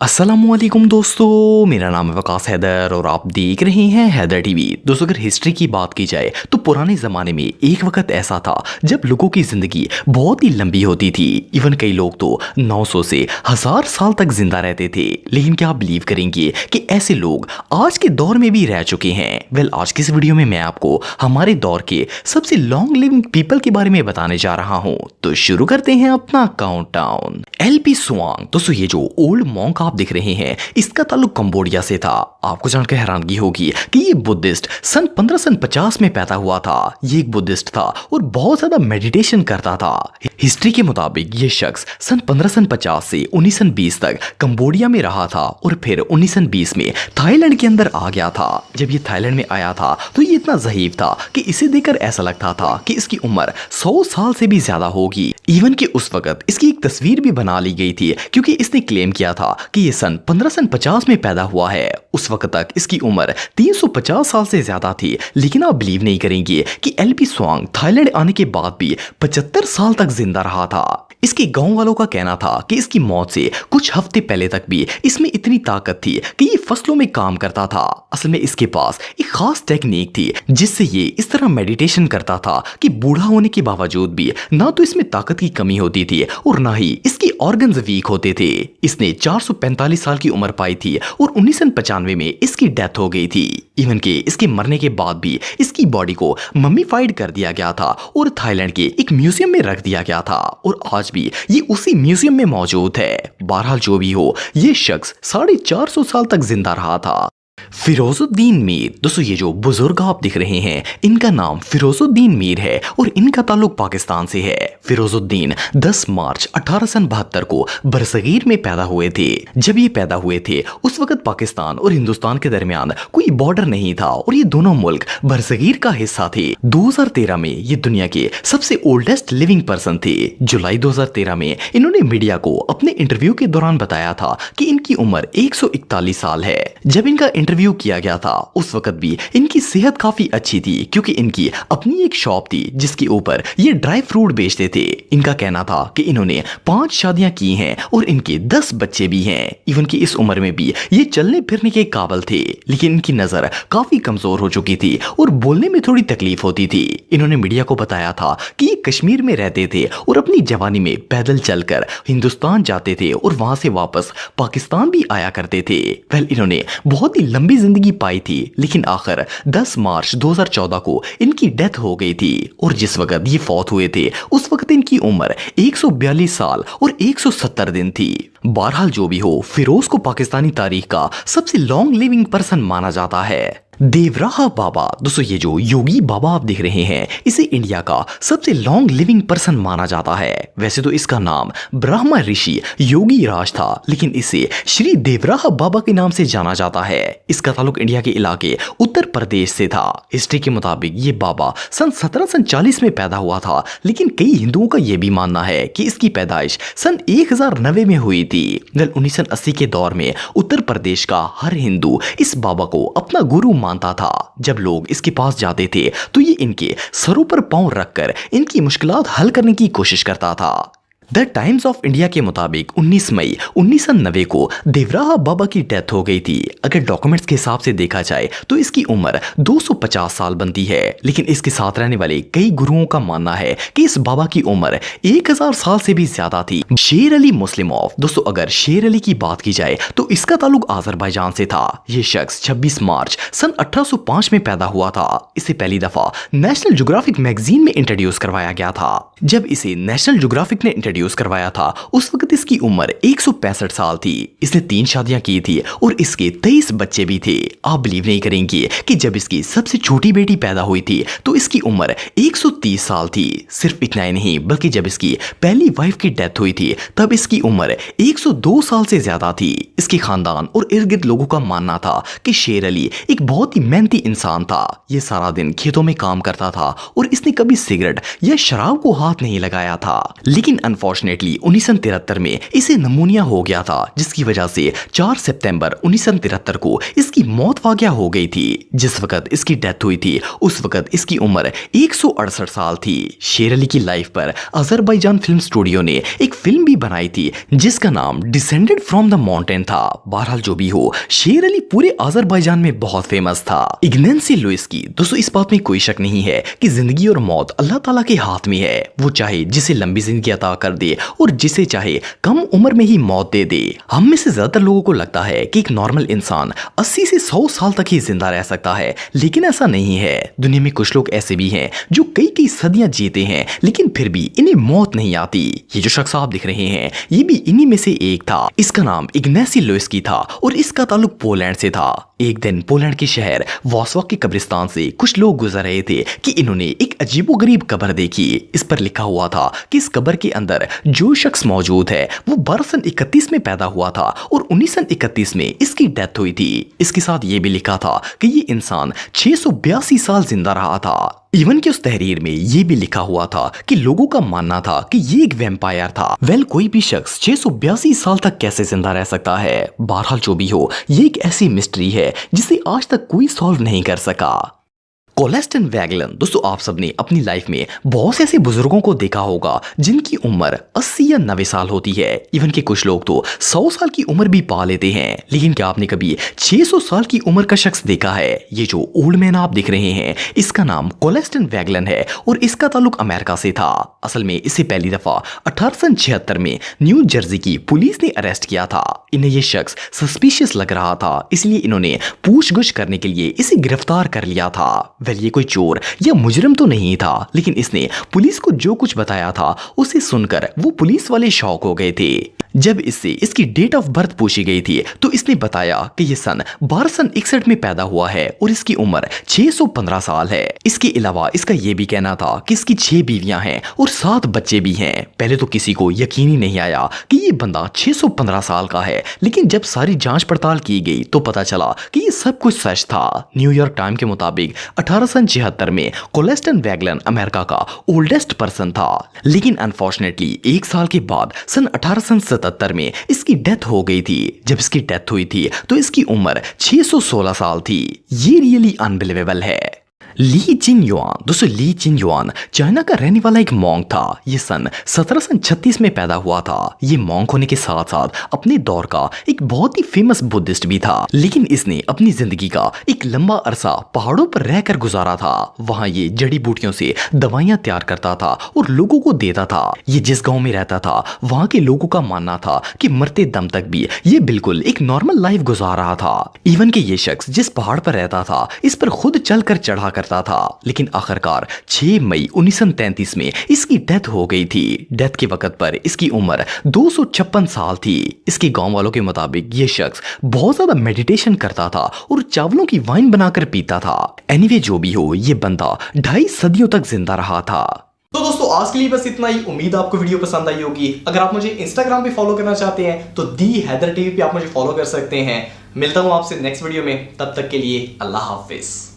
अस्सलामुअलैकुम दोस्तों, मेरा नाम है वकास हैदर और आप देख रहे हैं हैदर टीवी। दोस्तों, अगर हिस्ट्री की बात की जाए तो पुराने ज़माने में एक वक्त ऐसा था जब लोगों की ज़िंदगी बहुत ही लंबी होती थी। इवन कई लोग तो 900 से 1000 साल तक जिंदा रहते थे। लेकिन क्या आप बिलीव करेंगे कि ऐसे लोग आज के दौर में भी रह चुके हैं? वेल, आज की इस वीडियो में मैं आपको हमारे दौर के सबसे लॉन्ग लिविंग पीपल के बारे में बताने जा रहा हूँ। तो शुरू करते हैं अपना काउंटडाउन। एलपी सुआंग। दोस्तों, ये जो ओल्ड मॉन्क आप दिख रहे हैं, इसका ताल्लुक कंबोडिया से था। आपको जानकर हैरानगी होगी कि ये बुद्धिस्ट सन 1550 में पैदा हुआ था। ये एक बुद्धिस्ट था और बहुत ज्यादा मेडिटेशन करता था। हिस्ट्री के मुताबिक ये शख्स सन 1550 से 1920 तक कंबोडिया में रहा था और फिर 1920 में थाईलैंड के अंदर आ गया था। जब ये थाईलैंड में आया था तो ये इतना ज़ईफ था कि इसे देखकर ऐसा लगता था कि इसकी उम्र 100 साल से भी ज्यादा होगी। इवन कि उस वक्त इसकी एक तस्वीर भी बना ली गई थी क्योंकि इसने क्लेम किया था कि ये सन 1550 में पैदा हुआ है। उस वक्त तक इसकी उम्र 350 साल से ज्यादा थी। लेकिन आप बिलीव नहीं करेंगे कि एलपी सुआंग थाईलैंड आने के बाद भी 75 साल तक जिंदा रहा था। इसके गांव वालों का कहना था कि इसकी मौत से कुछ हफ्ते पहले तक भी इसमें इतनी ताकत थी कि ये फसलों में काम करता था। असल में इसके पास एक खास टेक्निक थी जिससे ये इस तरह मेडिटेशन करता था कि बूढ़ा होने के बावजूद भी ना तो इसमें ताकत की कमी होती थी और ना ही इसकी ऑर्गन्स वीक होते थे। इसने 445 साल की उम्र पाई थी और 1995 में इसकी डेथ हो गई थी। इवन के इसके मरने के बाद भी इसकी बॉडी को मम्मीफाइड कर दिया गया था और थाईलैंड के एक म्यूजियम में रख दिया गया था और आज भी ये उसी म्यूजियम में मौजूद है। बहरहाल जो भी हो, ये शख्स 450 साल तक जिंदा रहा था। फिरोजुद्दीन मीर। दोस्तों, ये जो बुजुर्ग आप दिख रहे हैं, इनका नाम फिरोजुद्दीन मीर है और इनका ताल्लुक पाकिस्तान से है। फिरोजुद्दीन 10 मार्च 1872 को बरसगीर में पैदा हुए थे। जब ये पैदा हुए थे उस वक्त पाकिस्तान और हिंदुस्तान के दरमियान कोई बॉर्डर नहीं था और ये दोनों मुल्क बरसगीर का हिस्सा थे। 2013 में ये दुनिया के सबसे ओल्डेस्ट लिविंग पर्सन थे। जुलाई 2013 में इन्होंने मीडिया को अपने इंटरव्यू के दौरान बताया था कि इनकी उम्र 141 साल है। जब इनका इंटरव्यू किया गया था उस वक्त भी इनकी सेहत काफी अच्छी थी क्योंकि इनकी अपनी एक शॉप थी जिसके ऊपर ये ड्राई फ्रूट बेचते थे। इनका कहना था कि इन्होंने 5 शादियां की हैं और इनके 10 बच्चे भी हैं। इवन की इस उम्र में भी ये चलने फिरने के काबिल थे, लेकिन इनकी नजर काफी कमजोर हो चुकी थी और बोलने में थोड़ी तकलीफ होती थी। इन्होंने मीडिया को बताया था कि ये कश्मीर में रहते थे और अपनी जवानी में पैदल चलकर हिंदुस्तान जाते थे और वहां से वापस पाकिस्तान भी आया करते थे। वेल, इन्होंने बहुत ही लंबी जिंदगी पाई थी, लेकिन आखिर 10 मार्च 2014 को इनकी डेथ हो गई थी और जिस वक्त ये फौत हुए थे उस वक्त इनकी उम्र 142 साल और 170 दिन थी। बहरहाल जो भी हो, फिरोज को पाकिस्तानी तारीख का सबसे लॉन्ग लिविंग पर्सन माना जाता है। देवराहा बाबा। दोस्तों, ये जो योगी बाबा आप देख रहे हैं, इसे इंडिया का सबसे लॉन्ग लिविंग पर्सन माना जाता है। वैसे तो इसका नाम ब्रह्मा ऋषि योगी राज था, लेकिन इसे श्री देवराहा बाबा के नाम से जाना जाता है। इसका ताल्लुक इंडिया के इलाके उत्तर प्रदेश से था। हिस्ट्री के मुताबिक ये बाबा सन 1740 में पैदा हुआ था, लेकिन कई हिंदुओं का यह भी मानना है कि इसकी पैदाइश सन 1090 में हुई थी। 1980 के दौर में उत्तर प्रदेश का हर हिंदू इस बाबा को अपना गुरु मानता था। जब लोग इसके पास जाते थे तो ये इनके सरों पर पांव रखकर इनकी मुश्किलात हल करने की कोशिश करता था। द टाइम्स ऑफ इंडिया के मुताबिक 19 मई 1990 को देवराहा बाबा की डेथ हो गई थी। अगर डॉक्यूमेंट्स के हिसाब से देखा जाए तो इसकी उम्र 250 साल बनती है, लेकिन इसके साथ रहने वाले कई गुरुओं का मानना है कि इस बाबा की उम्र 1000 साल से भी ज्यादा थी। शेर अली मुस्लिमोव। दोस्तों, अगर शेर अली की बात की जाए तो इसका ताल्लुक आज़रबाईजान से था। ये शख्स 26 मार्च सन 1805 में पैदा हुआ था। इसे पहली दफा नेशनल ज्योग्राफिक मैगजीन में इंट्रोड्यूस करवाया गया था। जब इसे नेशनल ज्योग्राफिक ने इंट्रोड्यूस करवाया था उस वक्त इसकी उम्र 165 साल थी। इसने 3 शादियां की थी और इसके 23 बच्चे भी थे। आप बिलीव नहीं करेंगे कि जब इसकी सबसे छोटी बेटी पैदा हुई थी तो इसकी उम्र 130 साल थी। सिर्फ इतना ही नहीं, बल्कि जब इसकी पहली वाइफ की डेथ हुई थी तब इसकी उम्र 102 साल से ज्यादा थी। इसके खानदान और इर्द गिर्द लोगों का मानना था कि शेर अली एक बहुत ही मेहनती इंसान था। ये सारा दिन खेतों में काम करता था और इसने कभी सिगरेट या शराब को हाथ नहीं लगाया था। लेकिन अनफॉर्चुनेटली 1973 में इसे नमूनिया हो गया था, जिसकी वजह से 4 सितंबर 1973 को इसकी मौत वाक़या हो गई थी। जिस वक्त इसकी डेथ हुई थी उस वक्त इसकी उम्र 168 साल थी। शेर अली की लाइफ पर अजरबैजान फिल्म स्टूडियो ने एक फिल्म भी बनाई थी जिसका नाम डिसेंडेड फ्रॉम द माउंटेन था। था। बहरहाल जो भी हो, शेर अली पूरे अजरबैजान में बहुत फेमस था। इग्नेसी लुइस की दोस्तों इस बात में कोई शक नहीं है कि जिंदगी और मौत अल्लाह ताला के हाथ में है। वो चाहे जिसे लंबी जिंदगी अता कर दे और जिसे चाहे कम उम्र में ही मौत दे दे। हम में से ज्यादातर लोगों को लगता है कि एक नॉर्मल इंसान 80 से 100 साल तक ही जिंदा रह सकता है, लेकिन ऐसा नहीं है। दुनिया में कुछ लोग ऐसे भी हैं जो कई कई सदियां जीते हैं, लेकिन फिर भी इन्हें मौत नहीं आती। ये जो शख्स आप दिख रहे हैं ये भी इन्हीं में से एक था। इसका नाम इग्नेसी लुइस की था और इसका ताल्लुक पोलैंड से था। एक दिन पोलैंड के शहर वॉर्सो के कब्रिस्तान से कुछ लोग गुजर रहे थे कि इन्होंने एक अजीबोगरीब कब्र देखी। इस पर लिखा हुआ था कि इस कब्र के अंदर जो शख्स मौजूद है वो 1231 में पैदा हुआ था और 1931 में इसकी डेथ हुई थी। इसके साथ ये भी लिखा था कि ये इंसान 682 साल जिंदा रहा था। इवन कि उस तहरीर में ये भी लिखा हुआ था कि लोगों का मानना था कि ये एक वैम्पायर था। कोई भी शख्स 682 साल तक कैसे जिंदा रह सकता है? बहरहाल जो भी हो, ये एक ऐसी मिस्ट्री है जिसे आज तक कोई सॉल्व नहीं कर सका। कोलेस्टन वैगलन दोस्तों आप सबने अपनी लाइफ में बहुत से ऐसे बुजुर्गों को देखा होगा जिनकी उम्र 80 या 90 साल होती है। इवन के कुछ लोग तो 100 साल की उम्र भी पा लेते हैं। लेकिन क्या आपने कभी 600 साल की उम्र का शख्स देखा है? ये जो ओल्ड मैन आप दिख रहे हैं इसका नाम कोलेस्टन वैगलन है और इसका ताल्लुक अमेरिका से था। असल में इसे पहली दफा 1876 में न्यू जर्सी की पुलिस ने अरेस्ट किया था। इन्हें यह शख्स सस्पिशियस लग रहा था, इसलिए इन्होंने पूछगछ करने के लिए इसे गिरफ्तार कर लिया था। ये कोई चोर या मुजरिम तो नहीं था, लेकिन इसने पुलिस को जो कुछ बताया था उसे सुनकर वो पुलिस वाले शॉक हो गए थे। जब इससे इसकी डेट ऑफ बर्थ पूछी गई थी तो इसने बताया कि ये सन 1261 में पैदा हुआ है और इसकी उम्र 615 साल है। इसके अलावा इसका ये भी कहना था कि इसकी 6 बीवियां हैं और 7 बच्चे भी हैं। पहले तो किसी को यकीन ही नहीं आया कि ये बंदा 615 साल का है, लेकिन जब सारी जांच पड़ताल की गई तो पता चला कि ये सब कुछ सच था। न्यूयॉर्क टाइम के मुताबिक 1876 में कोलेस्टन वैगलन अमेरिका का ओल्डेस्ट पर्सन था, लेकिन अनफॉर्चुनेटली एक साल के बाद सन 1877 में इसकी डेथ हो गई थी। जब इसकी डेथ हुई थी तो इसकी उम्र 616 साल थी। ये रियली अनबिलीवेबल है। ली जिनयुआन दोस्तों ली जिनयुआन चाइना का रहने वाला एक मॉन्क था। ये सन 1736 में पैदा हुआ था। ये मॉन्क होने के साथ साथ अपने दौर का एक बहुत ही फेमस बुद्धिस्ट भी था, लेकिन इसने अपनी जिंदगी का एक लंबा अरसा पहाड़ों पर रहकर गुजारा था। वहां ये जड़ी बूटियों से दवाइयां तैयार करता था और लोगों को देता था। ये जिस गांव में रहता था वहां के लोगों का मानना था कि मरते दम तक भी ये बिल्कुल एक नॉर्मल लाइफ गुजार रहा था। इवन कि ये शख्स जिस पहाड़ पर रहता था इस पर खुद चलकर चढ़ा करता था, लेकिन आखिरकार 6 मई 1933 में इसकी डेथ हो गई थी। डेथ के वक्त पर इसकी उम्र 256 साल थी। इसके गांव वालों के मुताबिक ये शख्स बहुत ज्यादा मेडिटेशन करता था और चावलों की वाइन बनाकर पीता था। एनीवे जो भी हो, ये बंदा 2.5 सदियों तक जिंदा रहा था। तो दोस्तों आज के लिए बस इतना ही। उम्मीद आपको वीडियो पसंद आई होगी। अगर आप मुझे इंस्टाग्राम पे फॉलो करना चाहते हैं तो दी हैदर टीवी पे आप मुझे फॉलो कर सकते हैं। मिलता हूं आपसे नेक्स्ट वीडियो में, तब तक के लिए अल्लाह हाफिज।